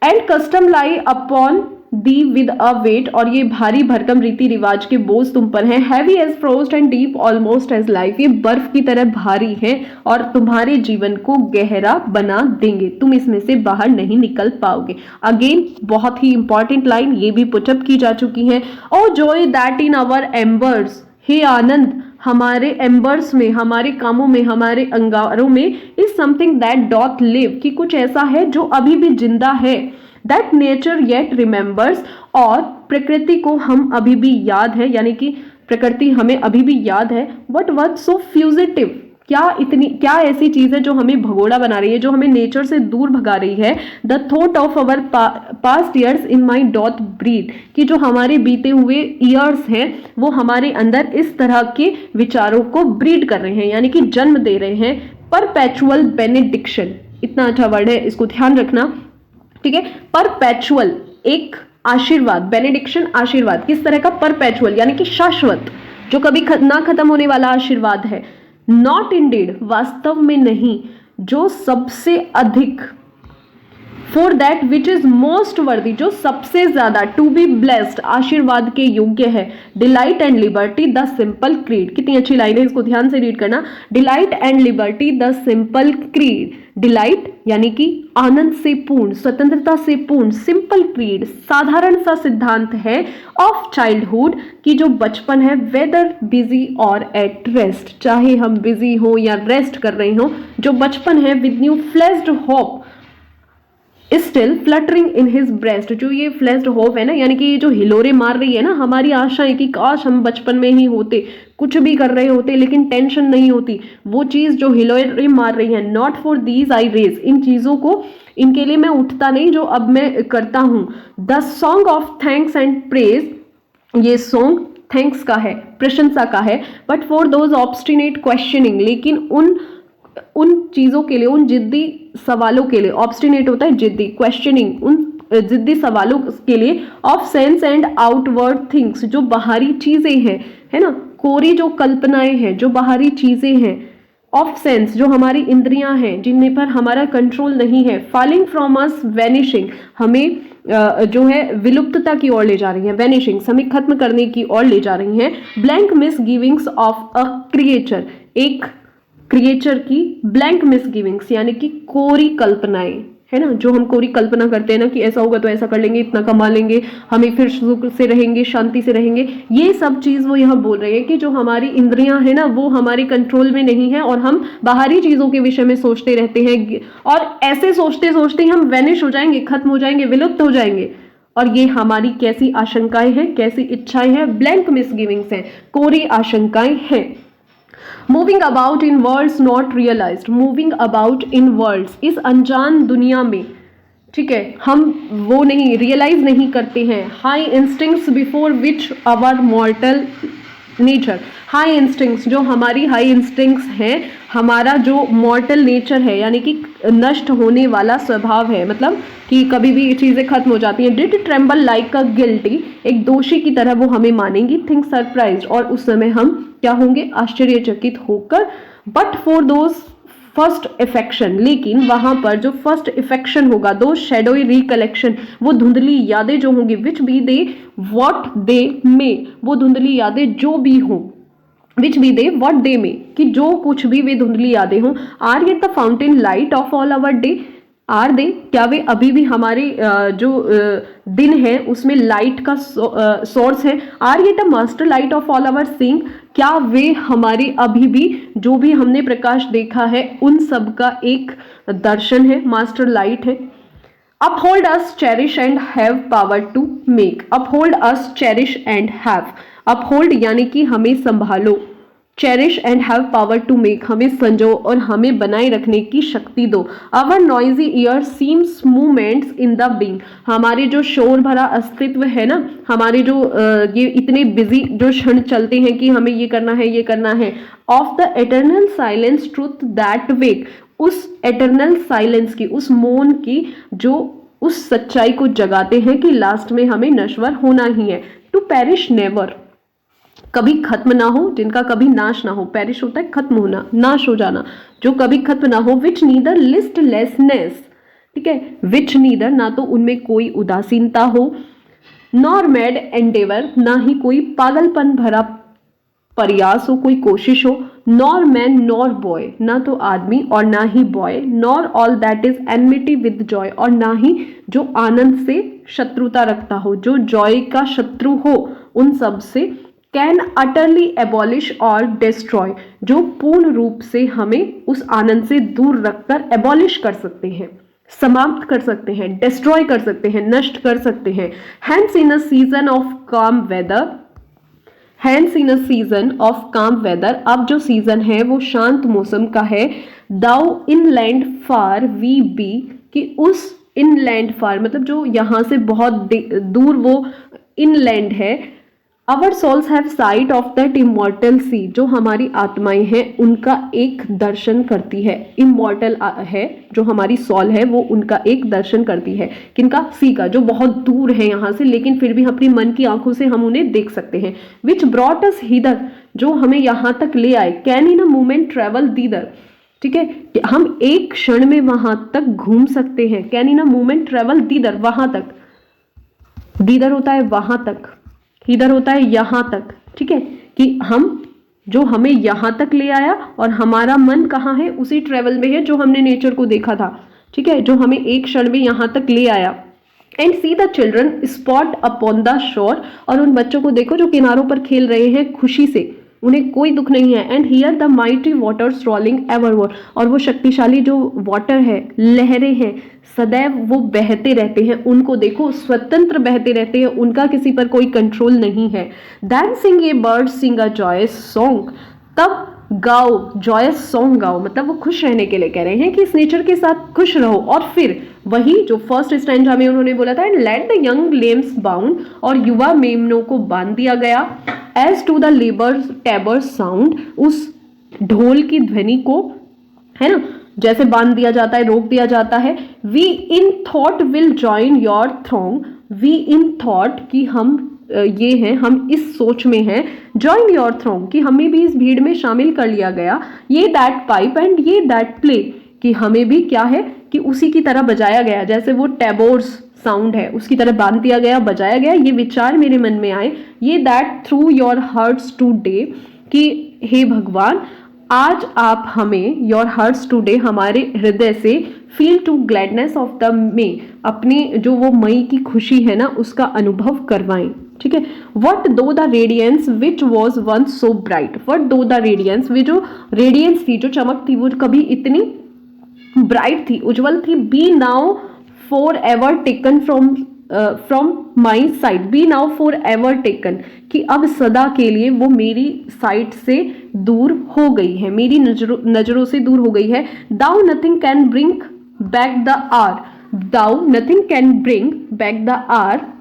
And custom lie upon thee with a weight, और ये भारी भरकम रीति रिवाज के बोझ तुम पर हैं। Heavy as frost and deep almost as life, ये बर्फ की तरह भारी है और तुम्हारे जीवन को गहरा बना देंगे, तुम इसमें से बाहर नहीं निकल पाओगे। अगेन बहुत ही इंपॉर्टेंट लाइन, ये भी पुटअप की जा चुकी है। O joy that in our embers, हे आनंद हमारे एम्बर्स में, हमारे कामों में, हमारे अंगारों में, is something that doth live, कि कुछ ऐसा है जो अभी भी जिंदा है। दैट नेचर येट रिमेंबर्स, और प्रकृति को हम अभी भी याद है, यानी कि प्रकृति हमें अभी भी याद है। बट व्हाट सो फ्यूजिटिव, क्या ऐसी चीज है जो हमें भगोड़ा बना रही है, जो हमें नेचर से दूर भगा रही है। The thought of our past years in my doth breed, कि जो हमारे बीते हुए ईयर्स हैं वो हमारे अंदर इस तरह के विचारों को ब्रीड कर रहे हैं, यानी कि जन्म दे रहे हैं। परपेचुअल बेनेडिक्शन, इतना अच्छा वर्ड है, इसको ध्यान रखना, ठीक है। परपेचुअल एक आशीर्वाद, बेनेडिक्शन आशीर्वाद, किस तरह का? परपेचुअल यानी कि शाश्वत, जो कभी ना खत्म होने वाला आशीर्वाद है। नॉट इंडीड, वास्तव में नहीं, जो सबसे अधिक। For that which is most वर्दी, जो सबसे ज्यादा। टू बी ब्लेस्ड, आशीर्वाद के योग्य है। Delight and liberty the simple creed, कितनी अच्छी लाइन है, इसको ध्यान से रीड करना। Delight and liberty the simple creed, delight यानी कि आनंद से पूर्ण, स्वतंत्रता से पूर्ण। सिंपल क्रीड साधारण सा सिद्धांत है ऑफ चाइल्डहुड, की जो बचपन है, वेदर बिजी और एट रेस्ट, चाहे हम बिजी हो या रेस्ट कर रहे हो, जो बचपन है with new fleshed hope still fluttering in his breast, जो ये फ्लेश्ड होप है ना, यानी कि ये जो हिलोरे मार रही है ना हमारी आशाएं, कि काश हम बचपन में ही होते, कुछ भी कर रहे होते लेकिन टेंशन नहीं होती, वो चीज जो हिलोरे मार रही है। Not for these I raise, इन चीजों को, इनके लिए मैं उठता नहीं जो अब मैं करता हूं। The song of thanks and praise, ये सॉन्ग थैंक्स का है, प्रशंसा का है। But for those obstinate questioning, लेकिन उन चीजों के लिए, उन जिद्दी सवालों के लिए, ऑब्स्टिनेट होता है जिद्दी, क्वेश्चनिंग उन जिद्दी सवालों के लिए। Of sense and outward things, जो बाहरी चीजें हैं, है ना, कोरी जो कल्पनाएं हैं, जो बाहरी चीजें हैं। ऑफ सेंस, जो हमारी इंद्रियां हैं जिन पर हमारा कंट्रोल नहीं है। फॉलिंग फ्रॉम अस, वैनिशिंग, हमें जो है विलुप्तता की ओर ले जा रही है। वैनिशिंग हमें खत्म करने की ओर ले जा रही हैं। Blank misgivings of a creature, एक क्रिएचर की ब्लैंक मिसगिविंग्स, यानी कि कोरी कल्पनाएं, है ना, जो हम कोरी कल्पना करते हैं ना कि ऐसा होगा तो ऐसा कर लेंगे, इतना कमा लेंगे, हमें फिर सुख से रहेंगे, शांति से रहेंगे। ये सब चीज वो यहाँ बोल रहे हैं कि जो हमारी इंद्रियां है ना वो हमारे कंट्रोल में नहीं है, और हम बाहरी चीजों के विषय में सोचते रहते हैं, और ऐसे सोचते सोचते हम वैनिश हो जाएंगे, खत्म हो जाएंगे, विलुप्त हो जाएंगे। और ये हमारी कैसी आशंकाएं हैं, कैसी इच्छाएं हैं? ब्लैंक मिसगिविंग्स हैं, कोरी आशंकाएं हैं। Moving about in worlds not realised, moving about in worlds, इस अनजान दुनिया में, ठीक है, हम वो नहीं रियलाइज नहीं करते हैं। High instincts before which our mortal nature, high instincts, जो हमारी हाई इंस्टिंक्ट्स हैं, हमारा जो मॉर्टल नेचर है, यानी कि नष्ट होने वाला स्वभाव है, मतलब कि कभी भी चीजें खत्म हो जाती हैं। Did tremble like a guilty, एक दोषी की तरह वो हमें मानेंगी। थिंक सरप्राइज्ड, और उस समय हम क्या होंगे? आश्चर्यचकित होकर। बट फॉर दोज फर्स्ट इफेक्शन, लेकिन वहां पर जो फर्स्ट इफेक्शन होगा, दो शेडोई रिकलेक्शन, वो धुंधली यादें जो होंगी, विच बी दे व्हाट दे मे, वो धुंधली यादें जो भी हों, विच बी दे व्हाट दे मे, कि जो कुछ भी वे धुंधली यादें हों। Are yet the fountain light of all our day, are they, क्या वे अभी भी हमारे जो दिन है उसमें लाइट का सोर्स है। Are yet a master light of all our seeing, क्या वे हमारे अभी भी जो भी हमने प्रकाश देखा है उन सब का एक दर्शन है, मास्टर लाइट है। Uphold us cherish and have power to make, uphold us cherish and have, uphold यानी कि हमें संभालो, cherish and have power to make, हमें संजो और हमें बनाए रखने की शक्ति दो। Our noisy year seems movements in the being, हमारे जो शोर भरा अस्तित्व है ना, हमारे जो ये इतने बिजी जो क्षण चलते हैं कि हमें ये करना है, ये करना है। Of the eternal silence truths that wake, उस एटर्नल साइलेंस की, उस मौन की जो उस सच्चाई को जगाते हैं कि लास्ट में हमें नश्वर होना ही है। टू पेरिश नेवर, कभी खत्म ना हो, जिनका कभी नाश ना हो। पेरिश होता है खत्म होना, नाश हो जाना, जो कभी खत्म ना हो। विच नीदर लिस्टलेसनेस, ठीक है, विच नीदर, ना तो उनमें कोई उदासीनता हो, नॉर मैड एंडेवर, ना ही कोई पागलपन भरा प्रयास हो, कोई कोशिश हो, नॉर मैन नॉर बॉय, ना तो आदमी और ना ही boy, nor all that is at enmity with, joy ना ही जो आनंद से शत्रुता रखता हो, जो जॉय का शत्रु हो उन सब से, कैन अटरली एबॉलिश और डिस्ट्रॉय, जो पूर्ण रूप से हमें उस आनंद से दूर रखकर एबॉलिश कर सकते हैं, समाप्त कर सकते हैं, डिस्ट्रॉय कर सकते हैं, नष्ट कर सकते हैं। Hence in a season of calm weather, hence in a season of calm weather, अब जो सीजन है वो शांत मौसम का है। Though inland far we be, कि उस इनलैंड फार मतलब जो यहाँ से बहुत दूर वो इनलैंड है। Our souls have sight of that immortal sea, जो हमारी आत्माएं हैं उनका एक दर्शन करती है, इमॉर्टल है जो हमारी सोल है वो उनका एक दर्शन करती है, किनका, सी का, जो बहुत दूर है यहाँ से लेकिन फिर भी अपनी मन की आंखों से हम उन्हें देख सकते हैं। विच ब्रॉट अस हिदर, जो हमें यहाँ तक ले आए। Can in a moment travel thither, ठीक है, हम एक क्षण में वहां तक घूम सकते हैं। Can in a moment travel thither, वहां तक, दीदर होता है वहां तक, इधर होता है यहां तक, ठीक है, कि हम जो हमें यहां तक ले आया और हमारा मन कहाँ है, उसी ट्रेवल में है जो हमने नेचर को देखा था, ठीक है, जो हमें एक क्षण में यहां तक ले आया। And see the children spot upon the shore, और उन बच्चों को देखो जो किनारों पर खेल रहे हैं खुशी से, उन्हें कोई दुख नहीं है। And hear the mighty waters rolling evermore, और वो शक्तिशाली जो वाटर है, लहरें हैं, सदैव वो बहते रहते हैं, उनको देखो स्वतंत्र बहते रहते हैं, उनका किसी पर कोई कंट्रोल नहीं है। Then Singh A bird Singh a joyous song, तब गाओ, जॉयस सॉन्ग गाओ, मतलब वो खुश रहने के लिए कह रहे हैं कि इस नेचर के साथ खुश रहो। और फिर वही जो फर्स्ट स्टैंजा में उन्होंने बोला था, let the young lambs bound, और युवा मेमनों को बांध दिया गया। As to the labour tabor sound, उस ढोल की ध्वनि को, है ना, जैसे बांध दिया जाता है, रोक दिया जाता है। We in thought will join your throng, we in thought कि हम ये हैं, हम इस सोच में हैं, ज्वाइन योर थ्रोंग कि हमें भी इस भीड़ में शामिल कर लिया गया। ये दैट पाइप एंड ये दैट प्ले, कि हमें भी क्या है कि उसी की तरह बजाया गया, जैसे वो टेबोर्स साउंड है उसकी तरह बांध दिया गया, बजाया गया। ये विचार मेरे मन में आए, ये that through your hearts today, कि हे भगवान आज आप हमें, योर हार्ट्स टुडे, हमारे हृदय से, feel to gladness of the May, अपनी जो वो मई की खुशी है ना उसका अनुभव करवाएं, ठीक है। What though the radiance which was once so bright, what though the radiance, वे जो रेडियंस थी, जो चमक थी, वो कभी इतनी ब्राइट थी, उज्जवल थी। Be now for ever taken from my sight, be now for ever taken, कि अब सदा के लिए वो मेरी साइड से दूर हो गई है, मेरी नजरों से दूर हो गई है। Though nothing can bring back the hour, though nothing can bring back the hour,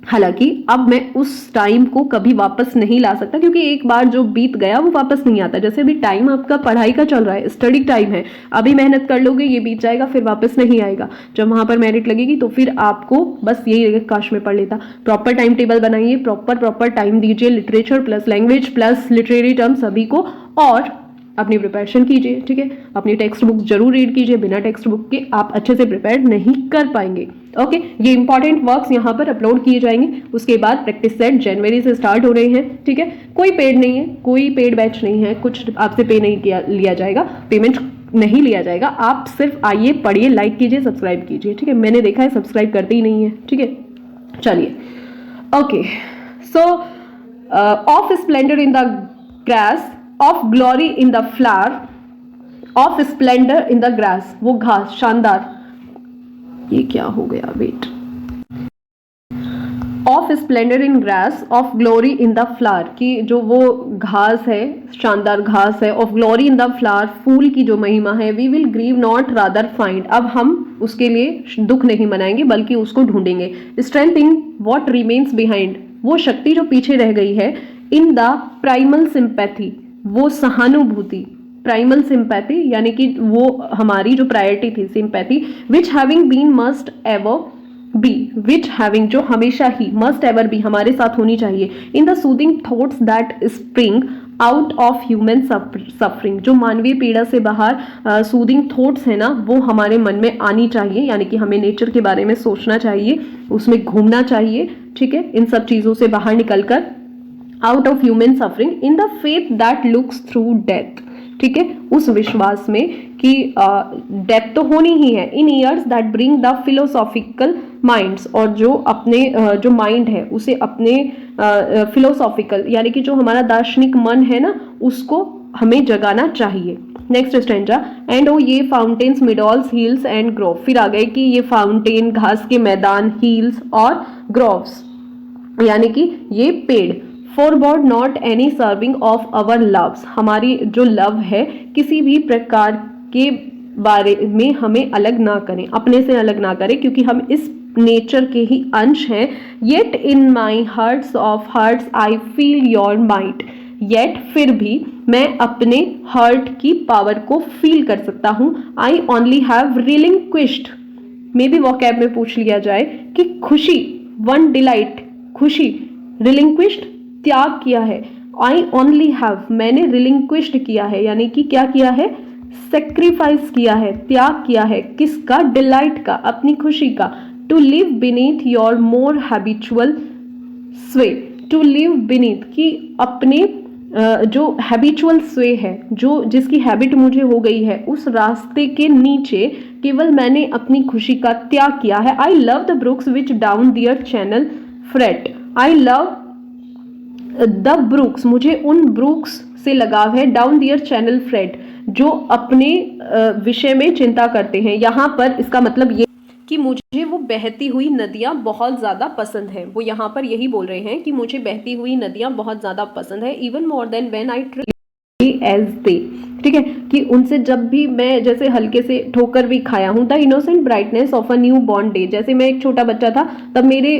हालांकि अब मैं उस टाइम को कभी वापस नहीं ला सकता, क्योंकि एक बार जो बीत गया वो वापस नहीं आता। जैसे अभी टाइम आपका पढ़ाई का चल रहा है, स्टडी टाइम है, अभी मेहनत कर लोगे, ये बीत जाएगा, फिर वापस नहीं आएगा। जब वहां पर मेरिट लगेगी तो फिर आपको बस यही लगेगा काश में पढ़ लेता। प्रॉपर टाइम टेबल बनाइए, प्रॉपर टाइम दीजिए, literature plus language plus literary term सभी को, और अपनी प्रिपरेशन कीजिए, ठीक है। अपनी टेक्स्ट बुक जरूर रीड कीजिए, बिना टेक्स्ट बुक के आप अच्छे से प्रिपेयर नहीं कर पाएंगे। ओके, ये इंपॉर्टेंट वर्क्स यहाँ पर अपलोड किए जाएंगे। उसके बाद प्रैक्टिस सेट जनवरी से स्टार्ट हो रहे हैं, ठीक है। कोई पेड नहीं है, कोई पेड बैच नहीं है, कुछ आपसे पे नहीं लिया जाएगा, पेमेंट नहीं लिया जाएगा। आप सिर्फ आइए, पढ़िए, लाइक कीजिए, सब्सक्राइब कीजिए, ठीक है। मैंने देखा है सब्सक्राइब करते ही नहीं है, ठीक है। चलिए, okay, so of splendour in the grass, of glory in the flower, of splendour in the grass, वो घास, शानदार, ये क्या हो गया, wait, of splendour in grass, of glory in the flower, की जो वो घास है, शानदार घास है। Of glory in the flower, फूल की जो महिमा है। We will grieve not rather find, अब हम उसके लिए दुख नहीं मनाएंगे बल्कि उसको ढूंढेंगे। Strength in what remains behind, वो शक्ति जो पीछे रह गई है। इन द प्राइमल सिंपैथी, वो सहानुभूति, प्राइमल सिंपैथी यानी कि वो हमारी जो प्रायोरिटी थी, sympathy. Which having been must ever be, which having जो हमेशा ही, मस्ट एवर बी हमारे साथ होनी चाहिए। In the soothing thoughts that spring out of human suffering, जो मानवीय पीड़ा से बाहर सूदिंग थॉट्स है ना, वो हमारे मन में आनी चाहिए, यानी कि हमें नेचर के बारे में सोचना चाहिए, उसमें घूमना चाहिए, ठीक है, इन सब चीज़ों से बाहर निकलकर। Out of human suffering in the faith that looks through death, ठीक है, उस विश्वास में कि डेथ तो होनी ही है। इन years that bring the philosophical minds, और जो अपने जो माइंड है उसे अपने फिलोसॉफिकल यानी कि जो हमारा दार्शनिक मन है ना, उसको हमें जगाना चाहिए। नेक्स्ट स्टैंजा, एंड ओ ये फाउंटेन्स मिडॉल्स हिल्स एंड ग्रोव, फिर आ गए कि ये फाउंटेन घास के मैदान, हिल्स और ग्रोव्स यानी कि ये पेड़। Forebode not any severing of our loves, हमारी जो लव है किसी भी प्रकार के बारे में हमें अलग ना करें, अपने से अलग ना करें, क्योंकि हम इस नेचर के ही अंश हैं। Yet in my hearts of hearts I feel your might, yet फिर भी मैं अपने हार्ट की पावर को फील कर सकता हूँ। I only have relinquished, maybe vocab में पूछ लिया जाए कि खुशी, वन डिलाइट, खुशी, रिलिंक्विश्ड त्याग किया है। आई ओनली हैव, मैंने रिलिंक्विश्ड किया है, यानी कि क्या किया है, सेक्रीफाइस किया है, त्याग किया है, किसका, डिलाइट का, अपनी खुशी का। To live beneath your more habitual sway, to live beneath कि अपने जो हैबिचुअल स्वे है, जो जिसकी हैबिट मुझे हो गई है, उस रास्ते के नीचे केवल मैंने अपनी खुशी का त्याग किया है। I love the brooks which down their channel fret, I love the brooks, मुझे उन ब्रुक्स से लगाव है, डाउन दियर चैनल फ्रेट, जो अपने विषय में चिंता करते हैं। यहाँ पर इसका मतलब ये कि मुझे वो बहती हुई नदियाँ बहुत ज़्यादा पसंद है, वो यहाँ पर यही बोल रहे हैं कि मुझे बहती हुई नदियाँ बहुत ज़्यादा पसंद है। Even more than when I as they, ठीक है, कि उनसे जब भी मैं जैसे हल्के से ठोकर भी खाया हूँ। The innocent brightness of a new born day, जैसे मैं एक छोटा बच्चा था तब मेरे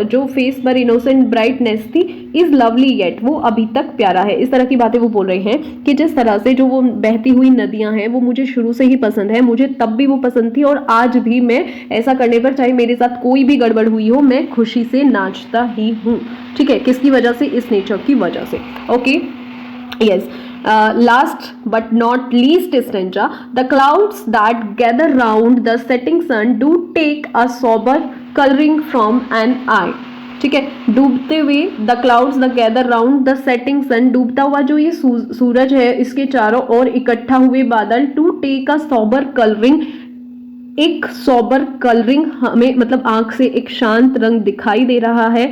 जो फेस पर इनोसेंट ब्राइटनेस थी, इज लवली येट, वो अभी तक प्यारा है। इस तरह की बातें वो बोल रहे हैं कि जिस तरह से जो वो बहती हुई नदियां हैं वो मुझे शुरू से ही पसंद है, मुझे तब भी वो पसंद थी और आज भी मैं ऐसा करने पर, चाहे मेरे साथ कोई भी गड़बड़ हुई हो, मैं खुशी से नाचता ही हूँ, ठीक है, किसकी वजह से, इस नेचर की वजह से। Okay, yes. Last but not least stanza, the clouds that gather round the setting sun do take a sober coloring from an eye, ठीक है, डूबते हुए, the clouds the gather round the setting sun, डूबता हुआ जो ये सूरज है, इसके चारों ओर इकट्ठा हुए बादल, to take a sober colouring, एक सोबर कलरिंग हमें मतलब आंख से एक शांत रंग दिखाई दे रहा है।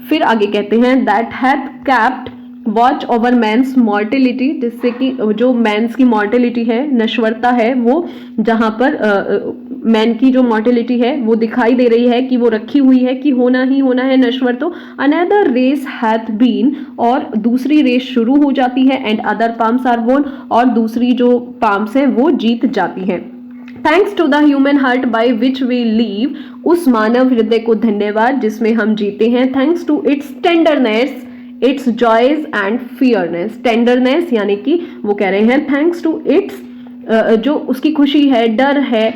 फिर आगे कहते हैं that hath kept watch over man's mortality, जिससे कि जो मैंस की मॉर्टेलिटी है, नश्वरता है, वो जहाँ पर मैन की जो मॉर्टेलिटी है वो दिखाई दे रही है कि वो रखी हुई है कि होना ही होना है नश्वर। तो अनदर रेस हैथ बीन, और दूसरी रेस शुरू हो जाती है, एंड अदर पाम्स आर वोन, और दूसरी जो पाम्स हैं वो जीत जाती हैं। Thanks to the human heart by which we live, उस मानव हृदय को धन्यवाद जिसमें हम जीते हैं। Thanks to its tenderness, its joys and fears, tenderness यानी कि वो कह रहे हैं थैंक्स टू इट्स, जो उसकी खुशी है, डर है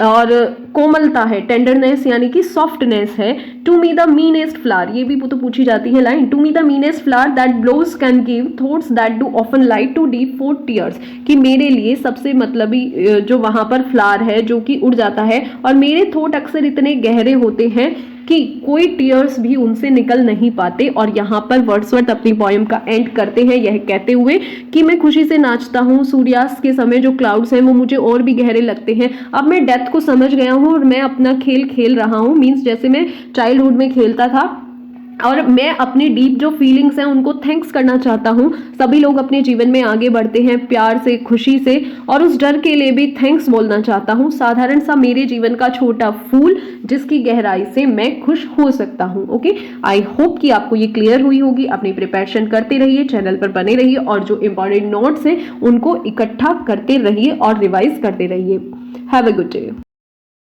और कोमलता है, टेंडरनेस यानी कि सॉफ्टनेस है। To me the meanest flower, ये भी तो पूछी जाती है line, to me the meanest flower that blows can give thoughts that do often lie too deep for tears, कि मेरे लिए सबसे मतलबी जो वहां पर फ्लावर है जो कि उड़ जाता है, और मेरे थॉट अक्सर इतने गहरे होते हैं कि कोई टीयर्स भी उनसे निकल नहीं पाते। और यहाँ पर वर्ड्सवर्थ अपनी पोएम का एंड करते हैं यह कहते हुए कि मैं खुशी से नाचता हूँ, सूर्यास्त के समय जो क्लाउड्स हैं वो मुझे और भी गहरे लगते हैं। अब मैं डेथ को समझ गया हूँ और मैं अपना खेल खेल रहा हूँ, मीन्स जैसे मैं चाइल्डहुड में खेलता था, और मैं अपनी डीप जो फीलिंग्स हैं उनको थैंक्स करना चाहता हूँ। सभी लोग अपने जीवन में आगे बढ़ते हैं प्यार से, खुशी से, और उस डर के लिए भी थैंक्स बोलना चाहता हूँ। साधारण सा मेरे जीवन का छोटा फूल जिसकी गहराई से मैं खुश हो सकता हूँ। ओके, आई होप कि आपको ये क्लियर हुई होगी। अपनी प्रिपरेशन करते रहिए, चैनल पर बने रहिए, और जो इंपॉर्टेंट नोट्स हैं उनको इकट्ठा करते रहिए और रिवाइज करते रहिए। Have a good day.